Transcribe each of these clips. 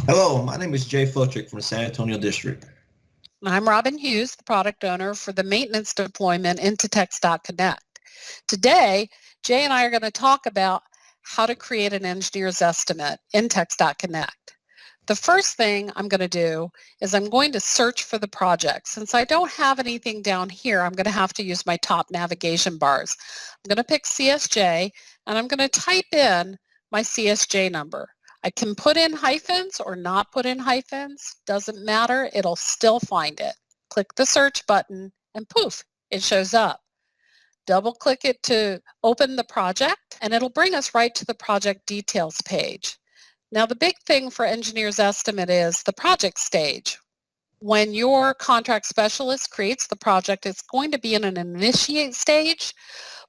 Hello, my name is Jay Fotrick from the San Antonio District. I'm Robin Hughes, the product owner for the maintenance deployment into TxDOTCONNECT. Today, Jay and I are going to talk about how to create an engineer's estimate in TxDOTCONNECT. The first thing I'm going to do is I'm going to search for the project. Since I don't have anything down here, I'm going to have to use my top navigation bars. I'm going to pick CSJ and I'm going to type in my CSJ number. I can put in hyphens or not put in hyphens. Doesn't matter. It'll still find it. Click the search button and poof, it shows up. Double click it to open the project and it'll bring us right to the project details page. Now the big thing for engineer's estimate is the project stage. When your contract specialist creates the project, it's going to be in an initiate stage.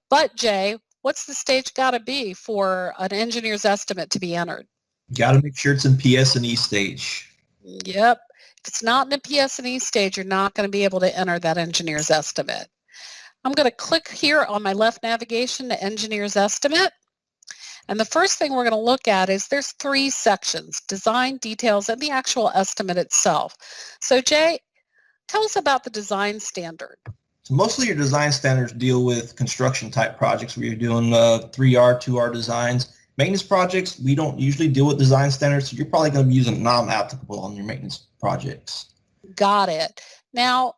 But Jay, what's the stage got to be for an engineer's estimate to be entered? Got to make sure it's in PS&E stage. Yep. If it's not in the PS&E stage, you're not going to be able to enter that engineer's estimate. I'm going to click here on my left navigation to engineer's estimate. And the first thing we're going to look at is there's three sections: design, details, and the actual estimate itself. So Jay, tell us about the design standard. So mostly your design standards deal with construction type projects where you're doing 3R, 2R designs. Maintenance projects, we don't usually deal with design standards, so you're probably going to be using non-applicable on your maintenance projects. Got it. Now,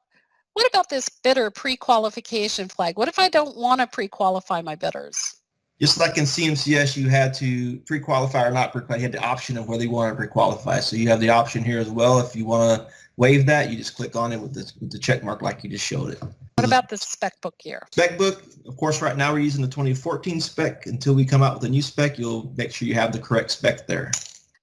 what about this bidder pre-qualification flag? What if I don't want to pre-qualify my bidders? Just like in CMCS, you had to pre-qualify or not pre-qualify. You had the option of whether you want to pre-qualify. So you have the option here as well. If you want to waive that, you just click on it with the check mark like you just showed it. What about the spec book here? Spec book, of course, right now we're using the 2014 spec. Until we come out with a new spec, you'll make sure you have the correct spec there.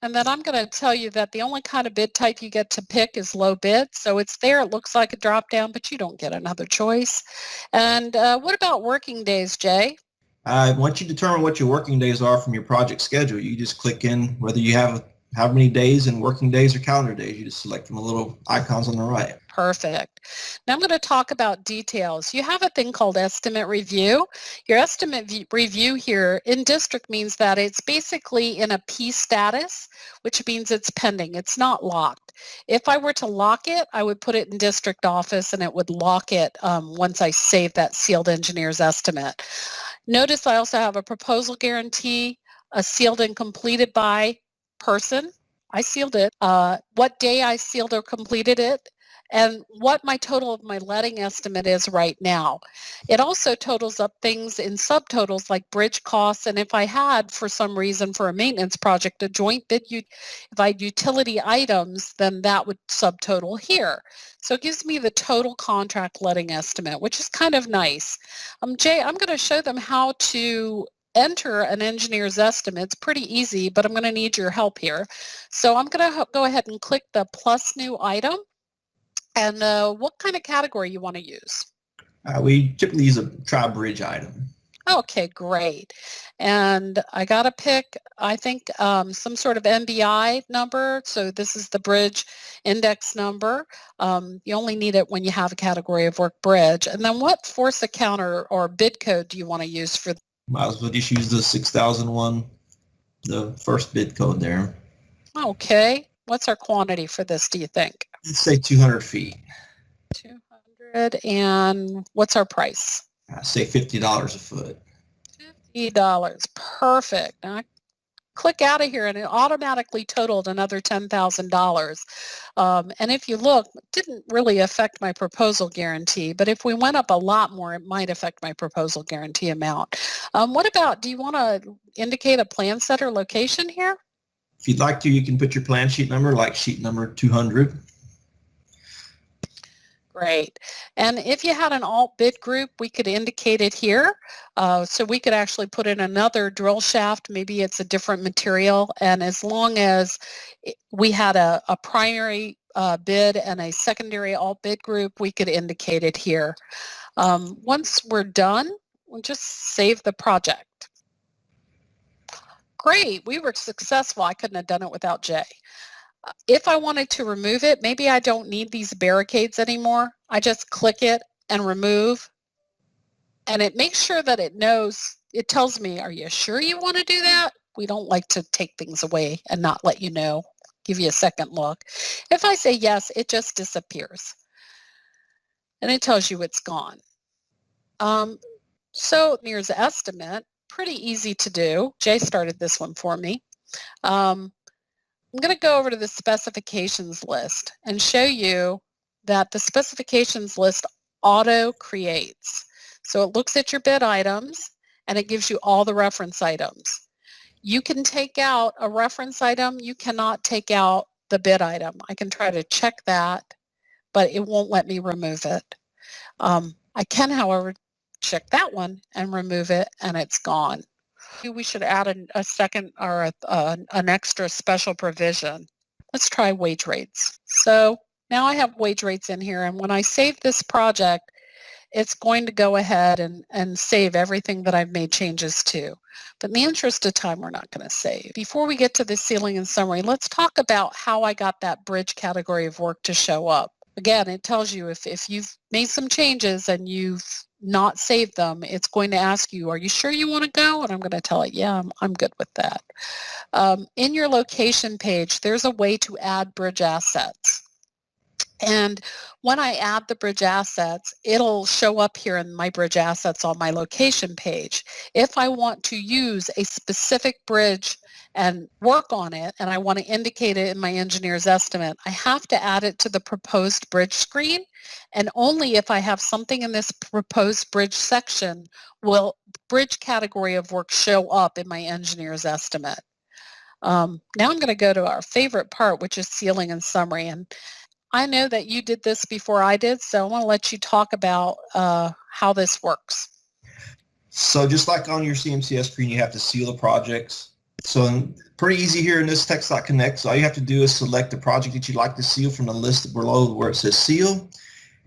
And then I'm going to tell you that the only kind of bid type you get to pick is low bid. So it's there. It looks like a drop down, but you don't get another choice. And what about working days, Jay? Once you determine what your working days are from your project schedule, you just click in whether you have how many days in working days or calendar days. You just select from the little icons on the right. Perfect. Now I'm going to talk about details. You have a thing called estimate review. Your estimate review here in district means that it's basically in a P status, which means it's pending. It's not locked. If I were to lock it, I would put it in district office and it would lock it once I save that sealed engineer's estimate. Notice I also have a proposal guarantee, a sealed and completed by person. I sealed it. What day I sealed or completed it, and what my total of my letting estimate is right now. It also totals up things in subtotals like bridge costs, and if I had, for some reason, for a maintenance project, a joint bid, if I had utility items, then that would subtotal here. So it gives me the total contract letting estimate, which is kind of nice. Jay, I'm going to show them how to enter an engineer's estimate. It's pretty easy, but I'm going to need your help here. So I'm going to go ahead and click the plus new item. And what kind of category you want to use? We typically use a tri-bridge item. Okay, great. And I got to pick, I think, some sort of MBI number. So this is the bridge index number. You only need it when you have a category of work bridge. And then what force account or bid code do you want to use for? Might as well just use the 6001, the first bid code there. Okay. What's our quantity for this, do you think? Let's say 200 feet. 200, and what's our price? Say $50 a foot. $50. Perfect. Now I click out of here and it automatically totaled another $10,000. And if you look, it didn't really affect my proposal guarantee, but if we went up a lot more, it might affect my proposal guarantee amount. What about, do you want to indicate a plan set or location here? If you'd like to, you can put your plan sheet number, like sheet number 200. Great. And if you had an alt bid group, we could indicate it here. So we could actually put in another drill shaft. Maybe it's a different material. And as long as we had a primary bid and a secondary alt bid group, we could indicate it here. Once we're done, we'll just save the project. Great. We were successful. I couldn't have done it without Jay. If I wanted to remove it, maybe I don't need these barricades anymore. I just click it and remove, and it makes sure that it knows, it tells me, are you sure you want to do that? We don't like to take things away and not let you know. give you a second look. If I say yes, it just disappears. And it tells you it's gone. So here's the estimate. Pretty easy to do. Jay started this one for me. I'm going to go over to the specifications list and show you that the specifications list auto creates. So it looks at your bid items and it gives you all the reference items. You can take out a reference item. You cannot take out the bid item. I can try to check that, but it won't let me remove it. I can, however, check that one and remove it, and it's gone. We should add a second or an extra special provision. Let's try wage rates. So now I have wage rates in here, and when I save this project, it's going to go ahead and save everything that I've made changes to. But in the interest of time, we're not going to save. Before we get to the ceiling and summary, let's talk about how I got that bridge category of work to show up. Again, it tells you if you've made some changes and you've not saved them, it's going to ask you, are you sure you want to go? And I'm going to tell it, yeah, I'm good with that. In your location page, there's a way to add bridge assets. And when I add the bridge assets, it'll show up here in my bridge assets on my location page. If I want to use a specific bridge and work on it, and I want to indicate it in my engineer's estimate, I have to add it to the proposed bridge screen. And only if I have something in this proposed bridge section will bridge category of work show up in my engineer's estimate. Now I'm going to go to our favorite part, which is ceiling and summary. And I know that you did this before I did, so I want to let you talk about how this works. So just like on your CMCS screen, you have to seal the projects. So pretty easy here in this TxDOTCONNECT. So all you have to do is select the project that you'd like to seal from the list below where it says seal.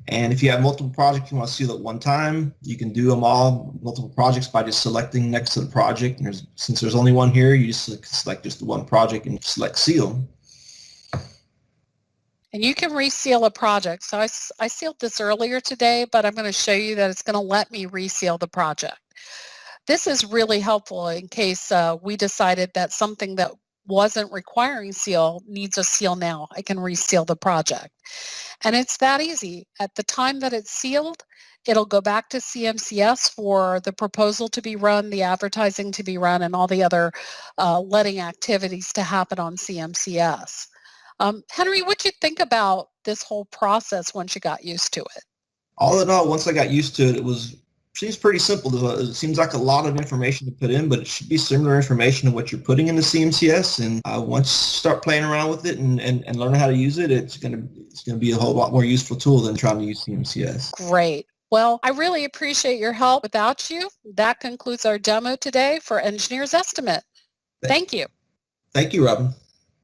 And if you have multiple projects you want to seal at one time, you can do them all, multiple projects, by just selecting next to the project. And since there's only one here, you just select just the one project and select seal. And you can reseal a project. So I sealed this earlier today, but I'm going to show you that it's going to let me reseal the project. This is really helpful in case we decided that something that wasn't requiring seal needs a seal now. I can reseal the project. And it's that easy. At the time that it's sealed, it'll go back to CMCS for the proposal to be run, the advertising to be run, and all the other letting activities to happen on CMCS. Henry, what'd you think about this whole process once you got used to it? All in all, once I got used to it, seems pretty simple. It seems like a lot of information to put in, but it should be similar information to what you're putting into CMCS. And once you start playing around with it and learning how to use it, it's gonna be a whole lot more useful tool than trying to use CMCS. Great. Well, I really appreciate your help. Without you, that concludes our demo today for Engineer's Estimate. Thank you. Thank you, Robin.